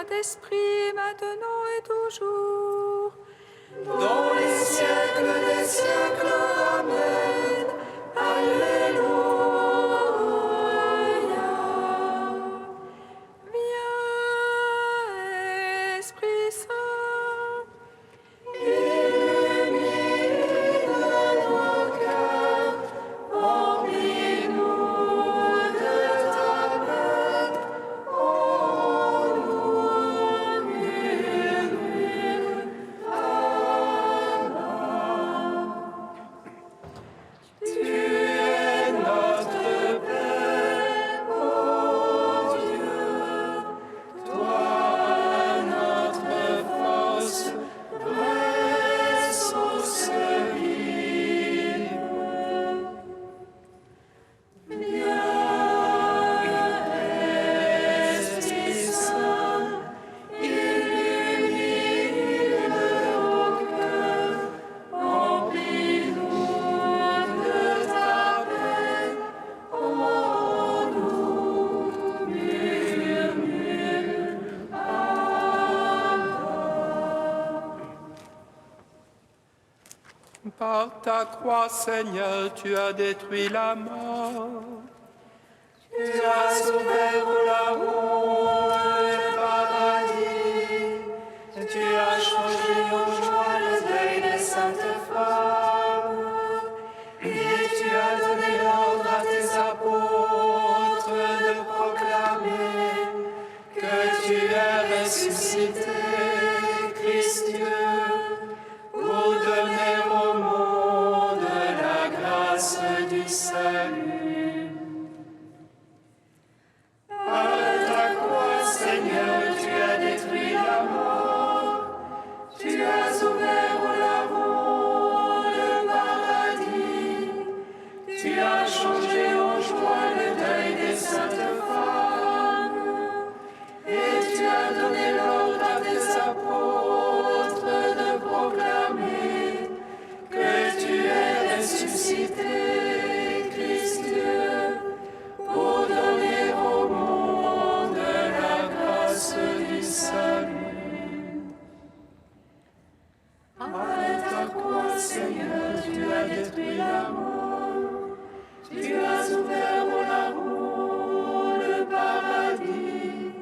Saint-Esprit, maintenant et toujours. Dans les siècles des siècles. Amen. Alléluia. Viens, Esprit Saint. Illumine nos cœurs, remplis-nous de ta paix. Ô nous murmure, Tu es notre Père, ô Dieu, toi notre force, vraie source vive. Viens, Esprit Saint, illumine nos cœurs, remplis-nous de ta paix. Ô nous murmure, Par ta croix, Seigneur, tu as détruit la mort. Tu as ouvert la honte, le paradis. Tu as changé en joie le deuil des saintes femmes. Et tu as donné l'ordre à tes apôtres de proclamer que tu es ressuscité, Christ Dieu, pour donner au monde la grâce du salut. Par ta croix, Seigneur, tu as détruit la mort. Tu as ouvert la honte, le paradis. Tu as changé en joie le deuil des saintes femmes. Et tu as donné l'ordre à tes apôtres de proclamer que tu es ressuscité, Christ Dieu, pour donner au monde la grâce du salut. Par ta croix, Seigneur, tu as détruit la mort. Tu as ouvert la honte, le paradis.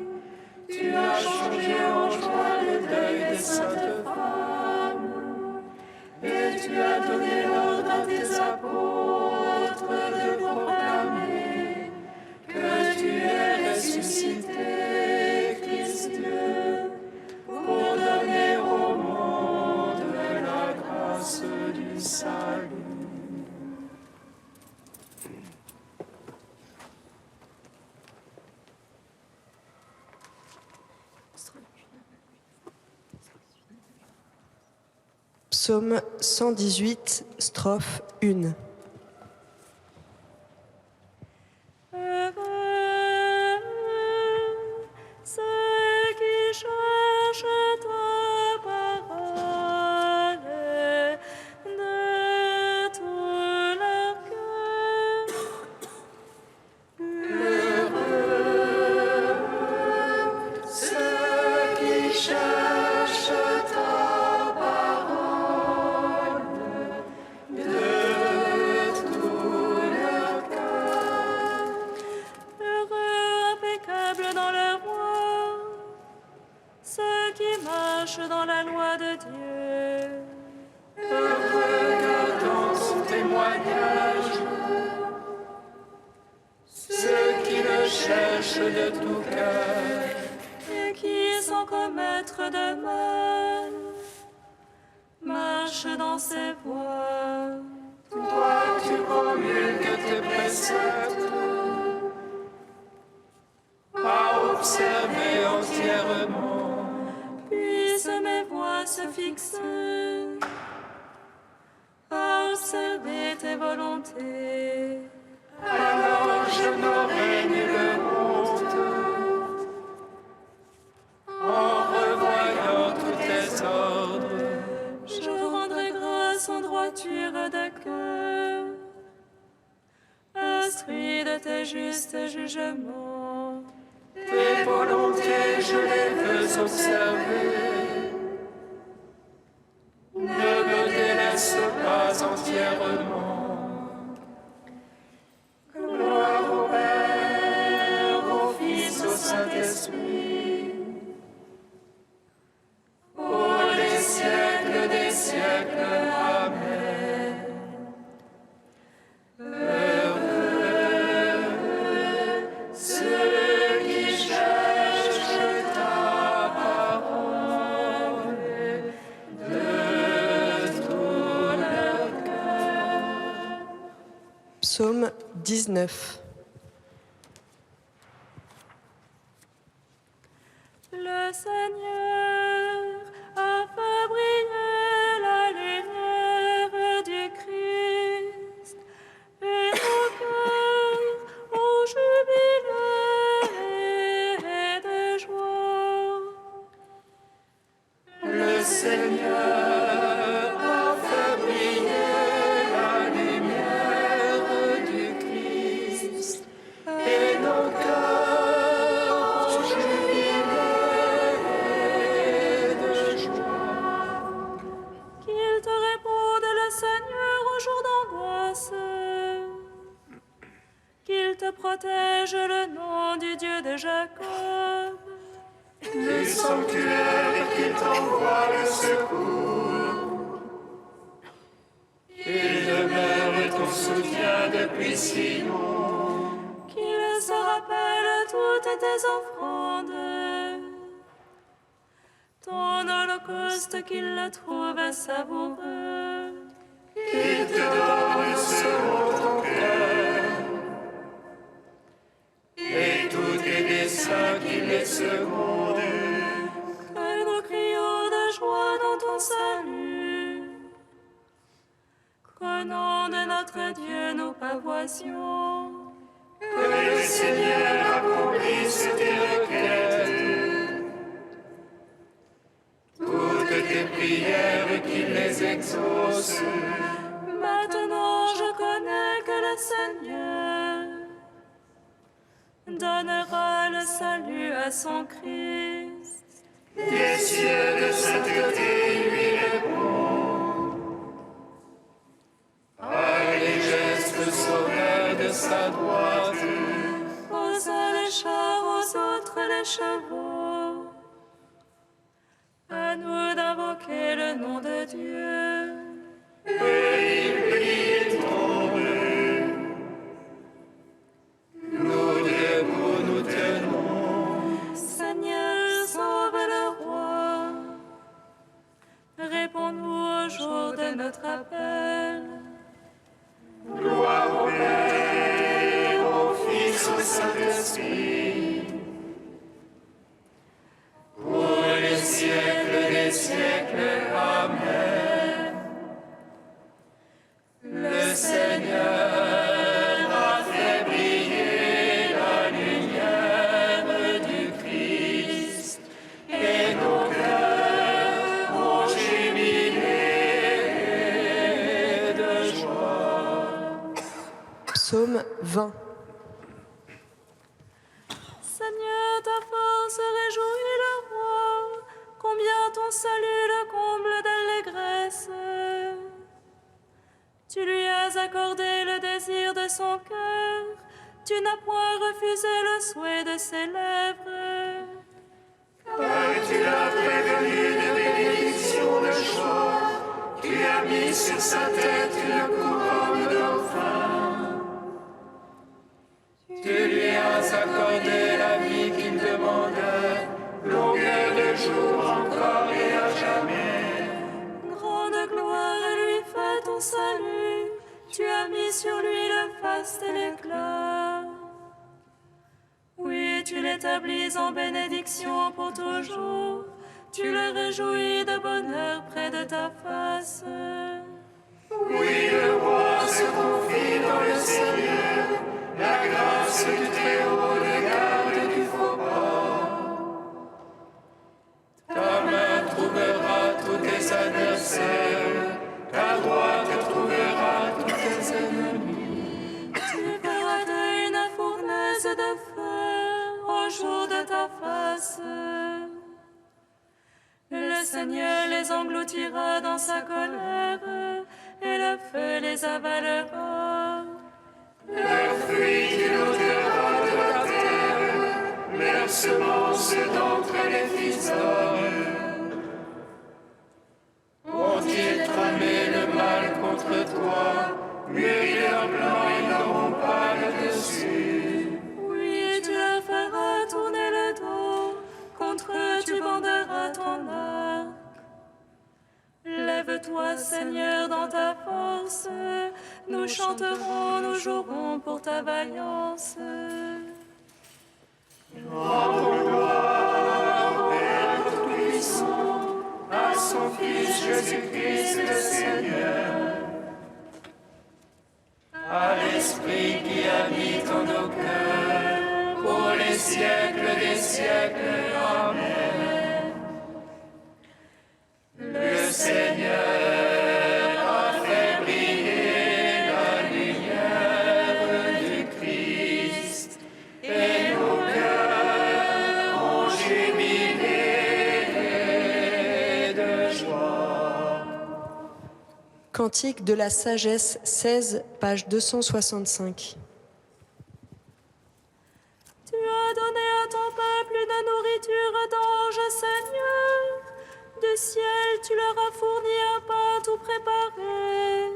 Tu as changé en joie le deuil des saintes femmes. Et tu as donné l'ordre à tes apôtres de proclamer que tu es ressuscité, Christ Dieu, pour donner au monde la grâce du salut. Psaume 118, strophe 1. Ceux qui cherchent ta parole de tout leur cœur. Ceux qui cherchent ta parole de tout leur cœur. Heureux, impeccables dans leur voie, ceux qui marchent dans la loi de Dieu. Heureux gardant son témoignage, ceux qui le cherchent de tout cœur. Et qui, sans commettre de mal, marchent dans ses voies. Toi, tu promulgues tes préceptes, à observer entièrement. Puissent mes voies se fixer à observer tes volontés. Alors je n'aurai nulle honte en revoyant tous tes ordres. Je rendrai grâce en droiture de cœur, instruit de tes justes jugements. Tes volontés je les veux observer. Ne me délaisse pas entièrement. Gloire au Père, au Fils, au Saint-Esprit, pour les siècles des siècles. Amen. Heureux ceux qui cherchent ta parole de tout leur cœur. Psaume 19. Le Seigneur a fait briller la lumière du Christ, et nos cœurs ont jubilé de joie. Le Seigneur a fait briller la lumière du Christ, et nos cœurs ont jubilé de joie. Qu'il te réponde, le Seigneur, au jour d'angoisse. Qu'il te protège, le nom du Dieu de Jacob. Du sanctuaire qu'il t'envoie le secours. Il demeure ton soutien depuis si long. Qu'il se rappelle toutes tes offrandes. Ton holocauste, qu'il le trouve savoureux. Il te donne selon ton cœur. Et tous tes desseins qu'il les seconde. Que nous crions de joie dans ton salut. Qu'au nom de notre Dieu nous pavoisions. Que le Seigneur accomplisse tes requêtes. Toutes tes prières qu'il les exauce. Maintenant je connais que le Seigneur donnera le salut à son Christ. Des cieux de sainteté lui répond. Par les gestes sauveurs de sa droite. Aux uns les chars, aux autres les chevaux. À nous d'invoquer le nom de Dieu. Il brille et tombe. Nous debout nous tenons. Seigneur, sauve le roi. Réponds-nous au jour de notre appel. Gloire au Père, au Fils, au Saint-Esprit. Pour les siècles des siècles. Amen. Le Seigneur a fait briller la lumière du Christ, et nos cœurs ont jubilé de joie. Psaume 20. Seigneur, ta force réjouit le roi. Combien ton salut le comble d'allégresse. Tu lui as accordé le désir de son cœur. Tu n'as point refusé le souhait de ses lèvres. Car tu l'as prévenu de bénédiction de joie. Tu as mis sur sa tête une couronne d'enfant. Tu lui as accordé la vie qu'il demandait, longueur de jour encore et à jamais. Grande gloire lui fait ton salut. Tu as mis sur lui le faste et l'éclat. Oui, tu l'établis en bénédiction pour toujours. Tu le réjouis de bonheur près de ta face. Oui, le roi se confie dans le Seigneur. La grâce du Très-Haut le garde du faux pas. Ta main trouvera tous tes adversaires. Ta droite trouvera tous tes ennemis. Tu feras d'eux une fournaise de feu au jour de ta face. Le Seigneur les engloutira dans sa colère, et le feu les avalera. Leurs fruits tu l'ôteras de la terre, leurs semences d'entre les fils d'hommes. Ont-ils tramé le mal contre toi? Mûri leur plan, ils n'auront pas le dessus. Oui, tu leur feras tourner le dos, contre eux tu banderas ton arc. Lève-toi, Seigneur, dans ta force, nous chanterons, nous jouerons pour ta vaillance. Rendons gloire au Père Tout-Puissant, à son Fils Jésus-Christ le Seigneur, à l'Esprit qui habite en nos cœurs, pour les siècles des siècles. Amen. Le Seigneur a fait briller la lumière du Christ, et nos cœurs ont jubilé de joie. Cantique de la sagesse 16, page 265. Tu as donné à ton peuple une nourriture d'ange, Seigneur. Du ciel, tu leur as fourni un pain tout préparé.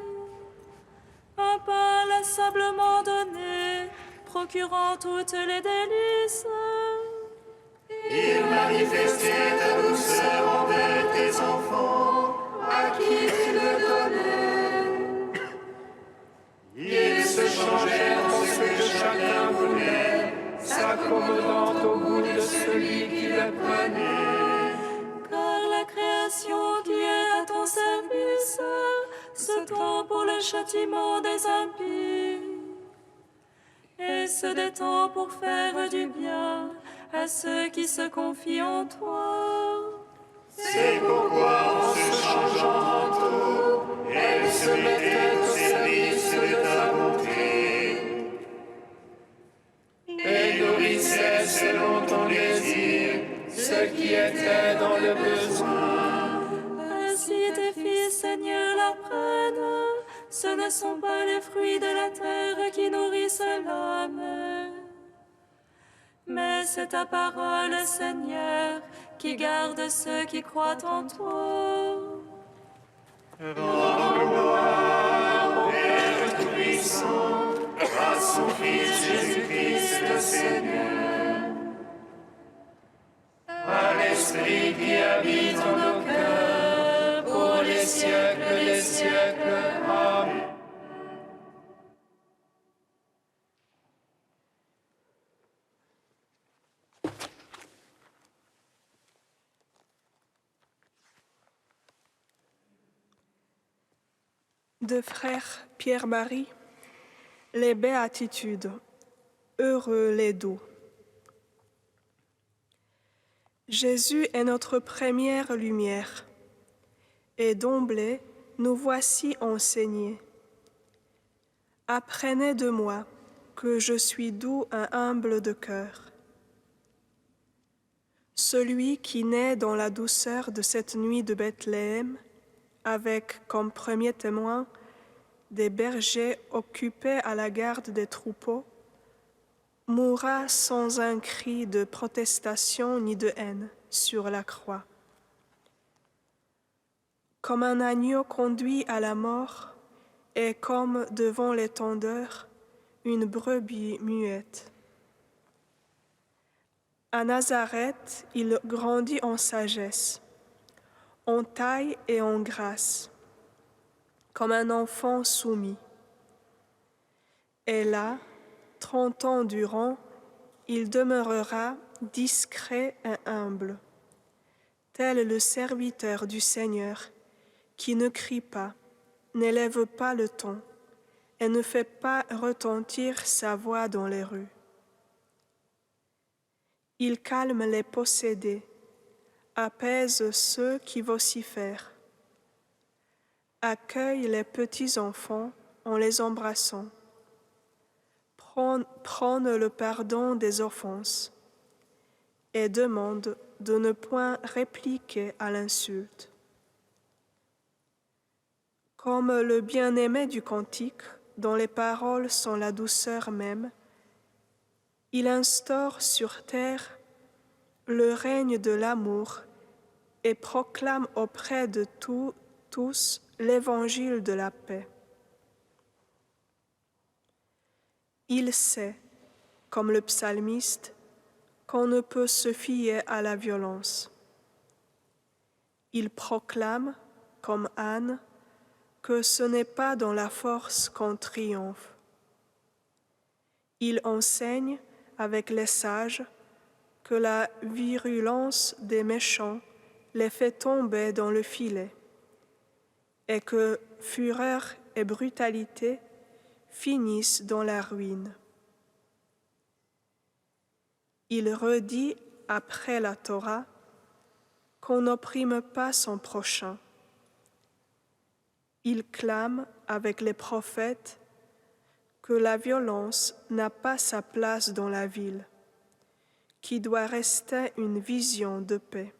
Un pain inlassablement donné, procurant toutes les délices. Il manifestait ta douceur envers tes enfants, à qui tu le donnais. Ils se changeaient en ce que chacun voulait, s'accommodant au goût de celui qui le prenait. Car la création qui est à ton service se tend pour le châtiment des impies et se détend pour faire du bien à ceux qui se confient en toi. C'est pourquoi en se changeant en tout, elle se mettait au service de ta bonté et nourrissait selon ton désir ceux qui étaient dans le besoin. Ainsi tes fils, Seigneur, l'apprennent. Ce ne sont pas les fruits de la terre qui nourrissent l'âme, mais c'est ta parole, Seigneur, qui garde ceux qui croient en toi. Rendons gloire au Père Tout-Puissant, à son Fils Jésus-Christ le Seigneur, à l'Esprit qui habite en nos cœurs, pour les siècles des siècles. Amen. De frère Pierre-Marie, les béatitudes, heureux les doux. Jésus est notre première lumière, et d'emblée nous voici enseignés. Apprenez de moi que je suis doux et humble de cœur. Celui qui naît dans la douceur de cette nuit de Bethléem, avec comme premier témoin des bergers occupés à la garde des troupeaux, mourra sans un cri de protestation ni de haine sur la croix. Comme un agneau conduit à la mort, et comme devant les tondeurs, une brebis muette. À Nazareth, il grandit en sagesse, en taille et en grâce, comme un enfant soumis. Et là, 30 ans durant, il demeurera discret et humble, tel le serviteur du Seigneur, qui ne crie pas, n'élève pas le ton, et ne fait pas retentir sa voix dans les rues. Il calme les possédés, apaise ceux qui vocifèrent, accueille les petits enfants en les embrassant, prône le pardon des offenses et demande de ne point répliquer à l'insulte. Comme le bien-aimé du cantique, dont les paroles sont la douceur même, il instaure sur terre le règne de l'amour et proclame auprès de tous l'évangile de la paix. Il sait, comme le psalmiste, qu'on ne peut se fier à la violence. Il proclame, comme Anne, que ce n'est pas dans la force qu'on triomphe. Il enseigne, avec les sages, que la virulence des méchants les fait tomber dans le filet, et que fureur et brutalité finissent dans la ruine. Il redit après la Torah qu'on n'opprime pas son prochain. Il clame avec les prophètes que la violence n'a pas sa place dans la ville, qui doit rester une vision de paix.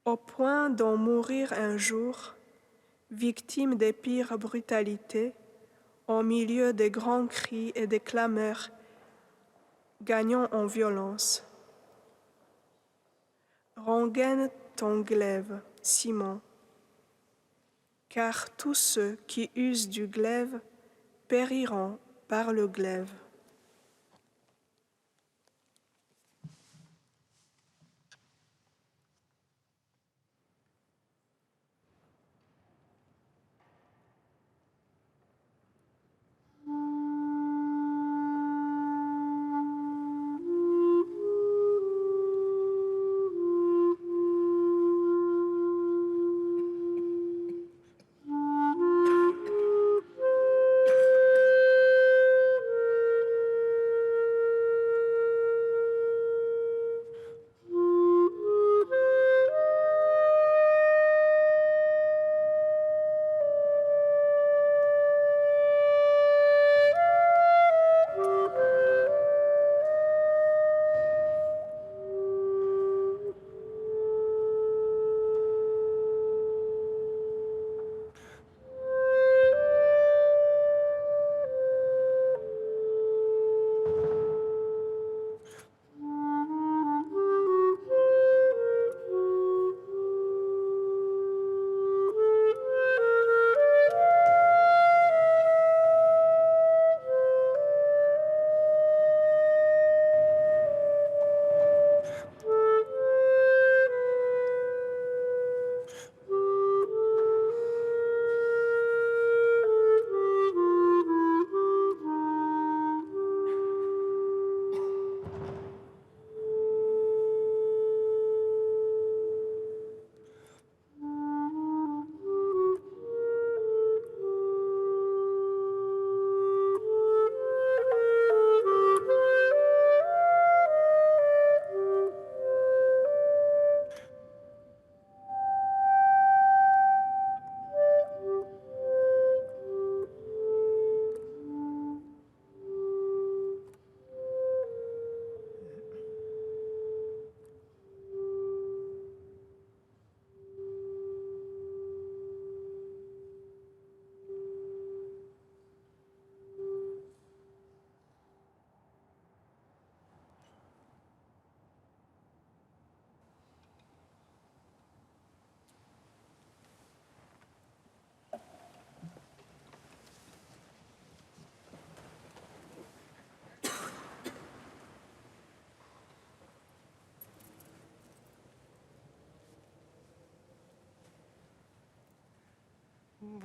Au point d'en mourir un jour, victime des pires brutalités, au milieu des grands cris et des clameurs gagnant en violence. Rengaine ton glaive, Simon, car tous ceux qui usent du glaive périront par le glaive.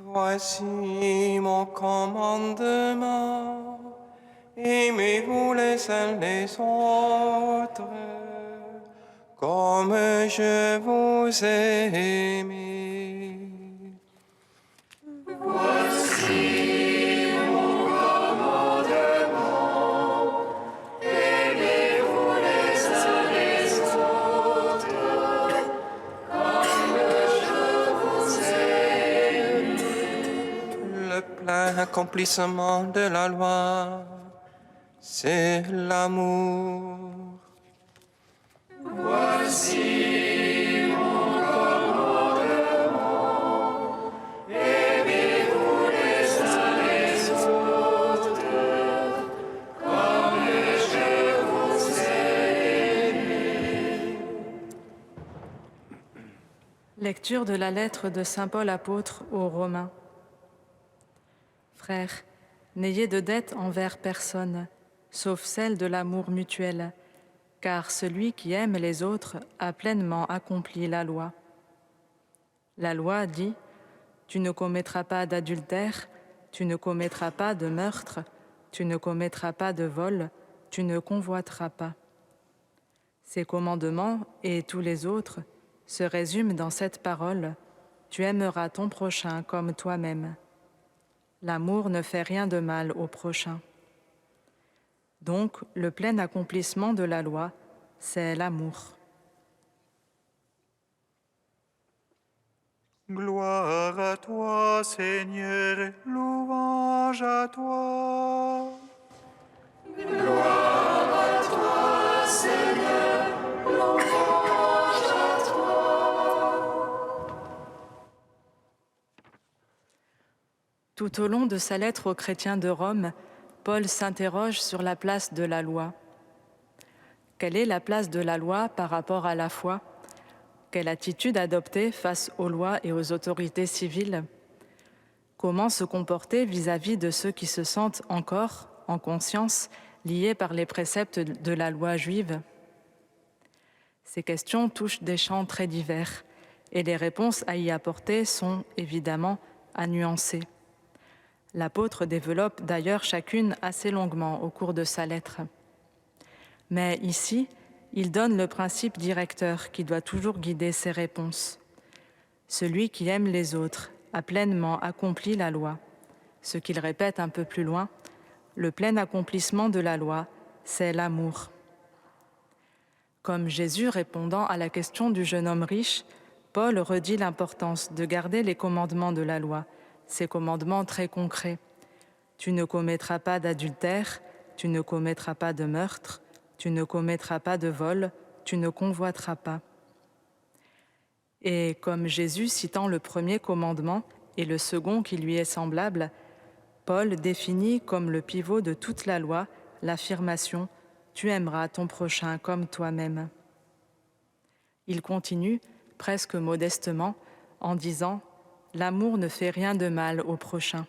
Voici mon commandement, aimez-vous les uns les autres, comme je vous ai aimé. Accomplissement de la loi. c'est l'amour. Voici mon commandement, aimez-vous les uns les autres, comme je vous ai aimés. Lecture de la lettre de saint Paul apôtre aux Romains. Frères, n'ayez de dette envers personne, sauf celle de l'amour mutuel, car celui qui aime les autres a pleinement accompli la loi. La loi dit « Tu ne commettras pas d'adultère, tu ne commettras pas de meurtre, tu ne commettras pas de vol, tu ne convoiteras pas. » Ces commandements et tous les autres se résument dans cette parole « Tu aimeras ton prochain comme toi-même ». L'amour ne fait rien de mal au prochain. Donc, le plein accomplissement de la loi, c'est l'amour. Gloire à toi, Seigneur, et louange à toi. Gloire à toi, Seigneur, louange à toi. Tout au long de sa lettre aux chrétiens de Rome, Paul s'interroge sur la place de la loi. Quelle est la place de la loi par rapport à la foi? Quelle attitude adopter face aux lois et aux autorités civiles? Comment se comporter vis-à-vis de ceux qui se sentent encore, en conscience, liés par les préceptes de la loi juive? Ces questions touchent des champs très divers et les réponses à y apporter sont, évidemment, à nuancer. L'apôtre développe d'ailleurs chacune assez longuement au cours de sa lettre. Mais ici, il donne le principe directeur qui doit toujours guider ses réponses. Celui qui aime les autres a pleinement accompli la loi. Ce qu'il répète un peu plus loin, le plein accomplissement de la loi, c'est l'amour. Comme Jésus répondant à la question du jeune homme riche, Paul redit l'importance de garder les commandements de la loi, ces commandements très concrets. Tu ne commettras pas d'adultère, tu ne commettras pas de meurtre, tu ne commettras pas de vol, tu ne convoiteras pas. Et comme Jésus citant le premier commandement et le second qui lui est semblable, Paul définit comme le pivot de toute la loi l'affirmation « Tu aimeras ton prochain comme toi-même ». Il continue, presque modestement, en disant « L'amour ne fait rien de mal au prochain ».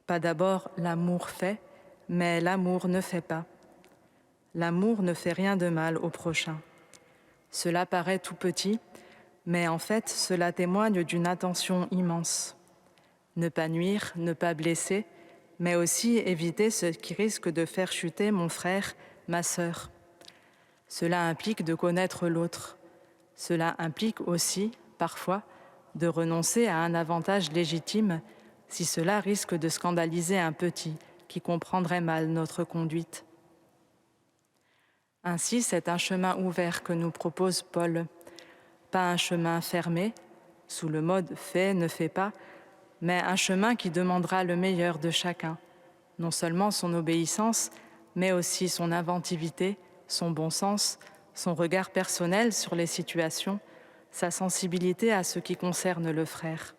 Pas d'abord l'amour fait, mais l'amour ne fait pas. L'amour ne fait rien de mal au prochain. Cela paraît tout petit, mais en fait, cela témoigne d'une intention immense. Ne pas nuire, ne pas blesser, mais aussi éviter ce qui risque de faire chuter mon frère, ma sœur. Cela implique de connaître l'autre. Cela implique aussi, parfois, de renoncer à un avantage légitime si cela risque de scandaliser un petit qui comprendrait mal notre conduite. Ainsi, c'est un chemin ouvert que nous propose Paul, pas un chemin fermé, sous le mode « fais, ne fais pas », mais un chemin qui demandera le meilleur de chacun, non seulement son obéissance, mais aussi son inventivité, son bon sens, son regard personnel sur les situations, sa sensibilité à ce qui concerne le frère.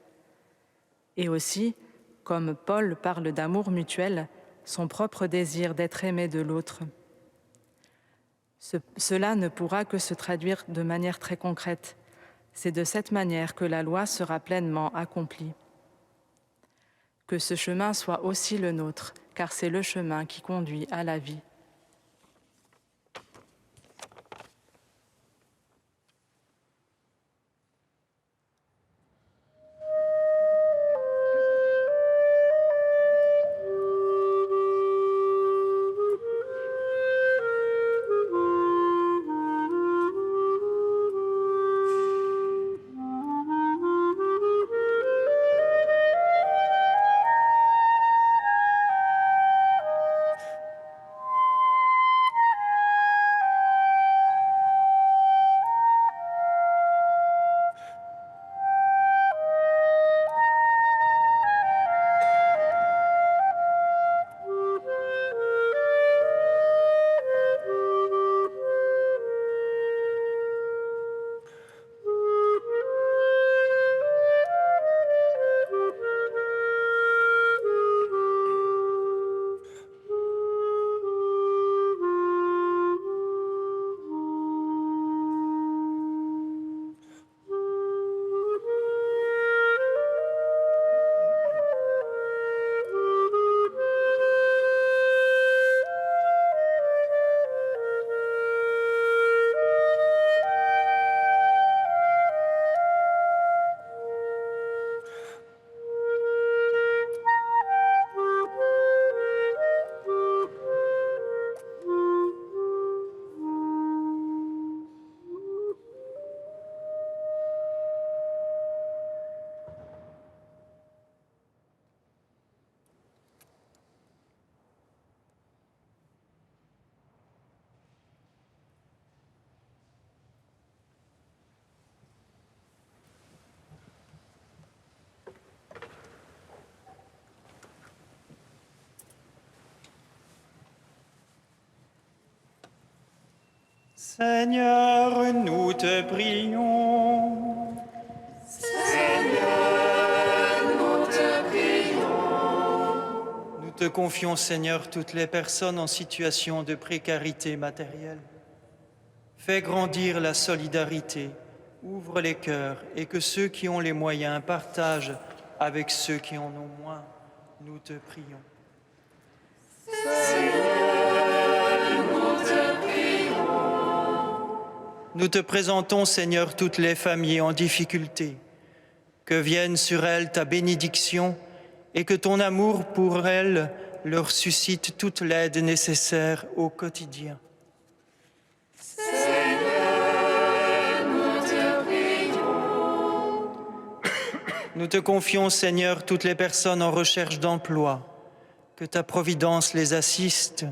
Et aussi, comme Paul parle d'amour mutuel, son propre désir d'être aimé de l'autre. Cela ne pourra que se traduire de manière très concrète. C'est de cette manière que la loi sera pleinement accomplie. Que ce chemin soit aussi le nôtre, car c'est le chemin qui conduit à la vie. Seigneur, nous te prions. Nous te confions, Seigneur, toutes les personnes en situation de précarité matérielle. Fais grandir la solidarité, ouvre les cœurs et que ceux qui ont les moyens partagent avec ceux qui en ont moins. Nous te prions. Nous te présentons, Seigneur, toutes les familles en difficulté. Que vienne sur elles ta bénédiction et que ton amour pour elles leur suscite toute l'aide nécessaire au quotidien. Nous te confions, Seigneur, toutes les personnes en recherche d'emploi. Que ta providence les assiste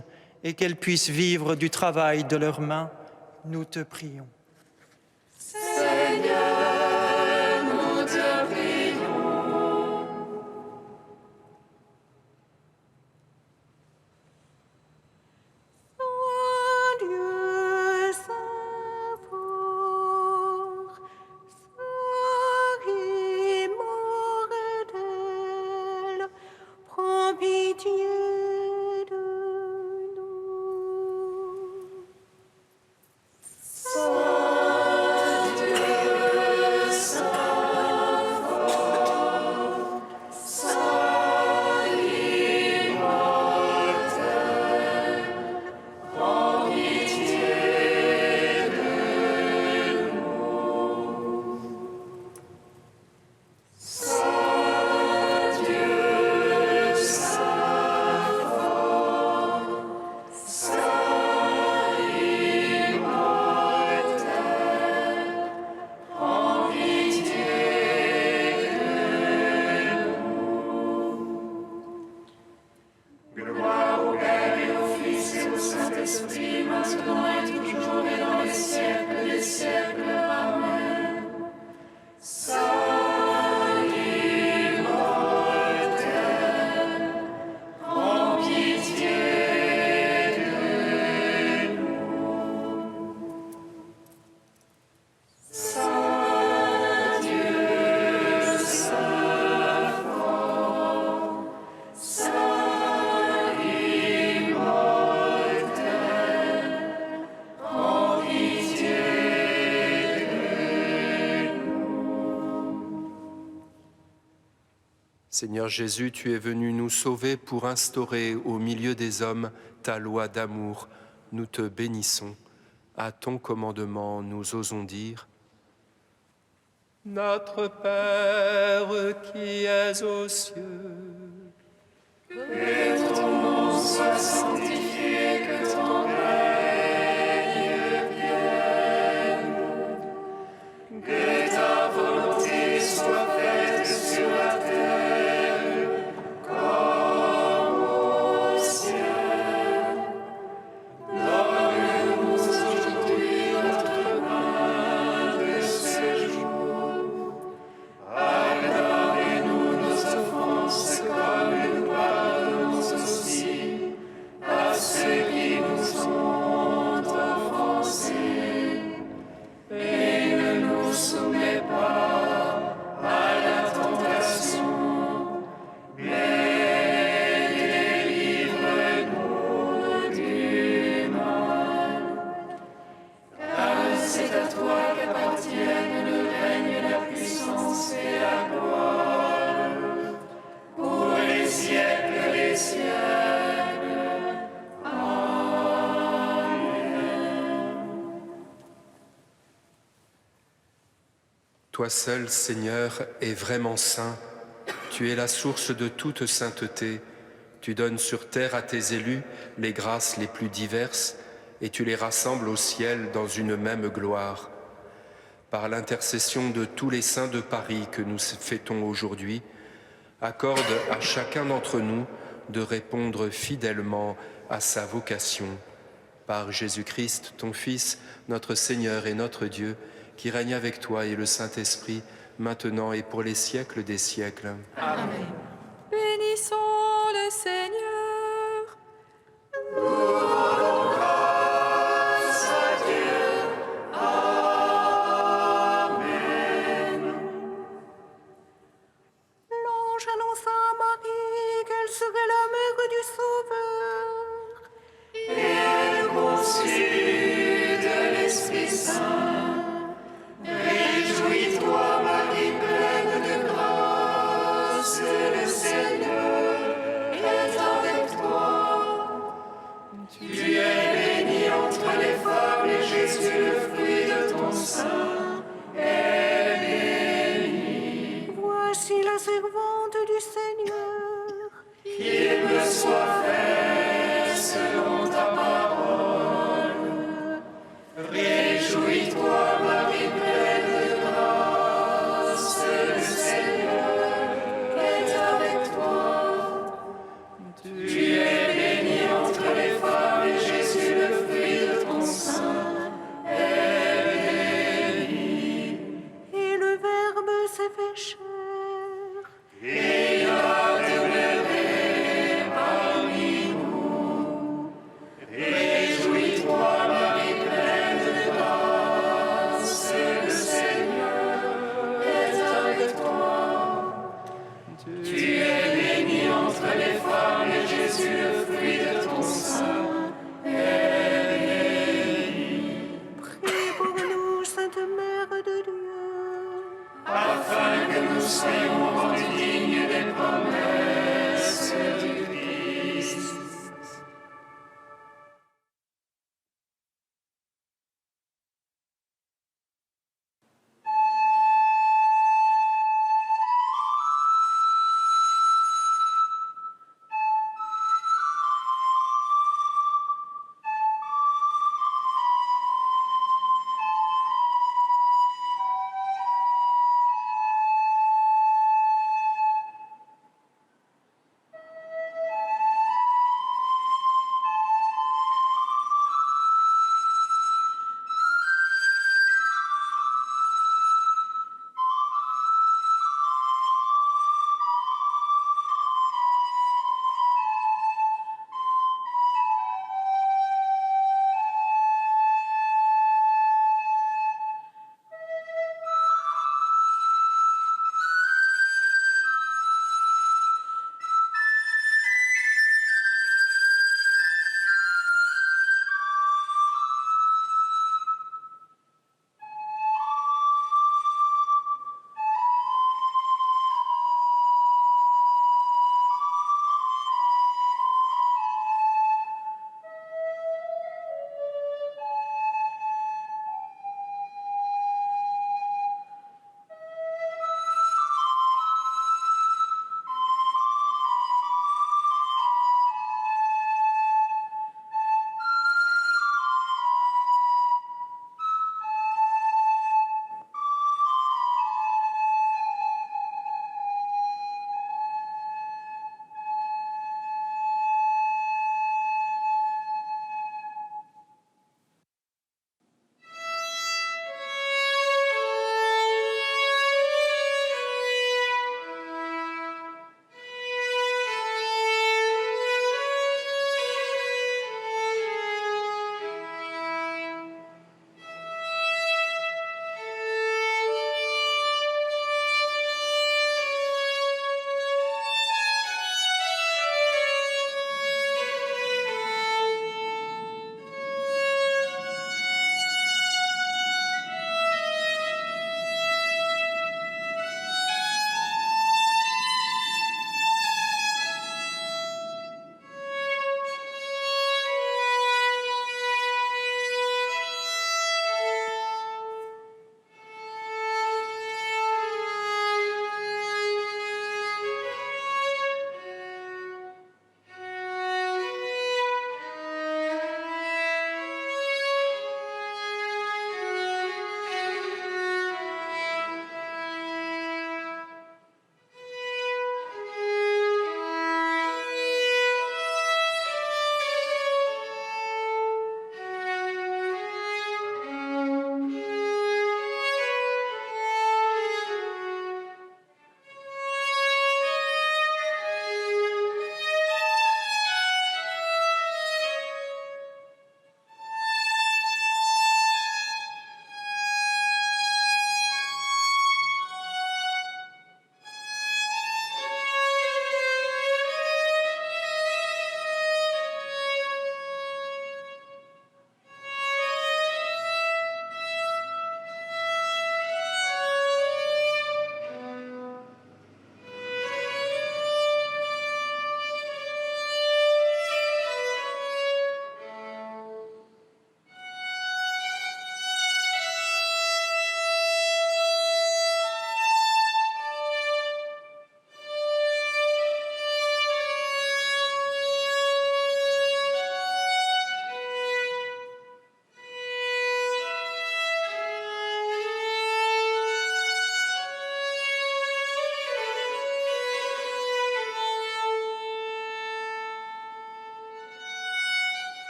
et qu'elles puissent vivre du travail de leurs mains. Nous te prions. Seigneur, nous te prions. Saint Dieu, Saint fort, Saint immortel, prends pitié de nous. Seigneur Jésus, tu es venu nous sauver pour instaurer au milieu des hommes ta loi d'amour. Nous te bénissons. À ton commandement, nous osons dire: Notre Père qui es aux cieux, Que ton nom soit sanctifié, que ton règne vienne, que ta volonté soit faite sur la terre comme au ciel. Donne-nous aujourd'hui notre pain de ce jour. Pardonnez-nous nos offenses comme nous pardonnons aussi à ceux qui nous ont offensés. Et ne nous soumets pas à la tentation, mais délivre-nous du mal. Car c'est à toi qu'appartiennent le règne, la puissance et la gloire, pour les siècles des siècles. toi seul, Seigneur, es vraiment saint. Tu es la source de toute sainteté. Tu donnes sur terre à tes élus les grâces les plus diverses et tu les rassembles au ciel dans une même gloire. Par l'intercession de tous les saints de Paris que nous fêtons aujourd'hui, accorde à chacun d'entre nous de répondre fidèlement à sa vocation. Par Jésus-Christ, ton Fils, notre Seigneur et notre Dieu, qui règne avec toi et le Saint-Esprit, maintenant et pour les siècles des siècles. Amen. Bénissons le Seigneur. Nous rendons grâce à Dieu. soyons rendus dignes des promesses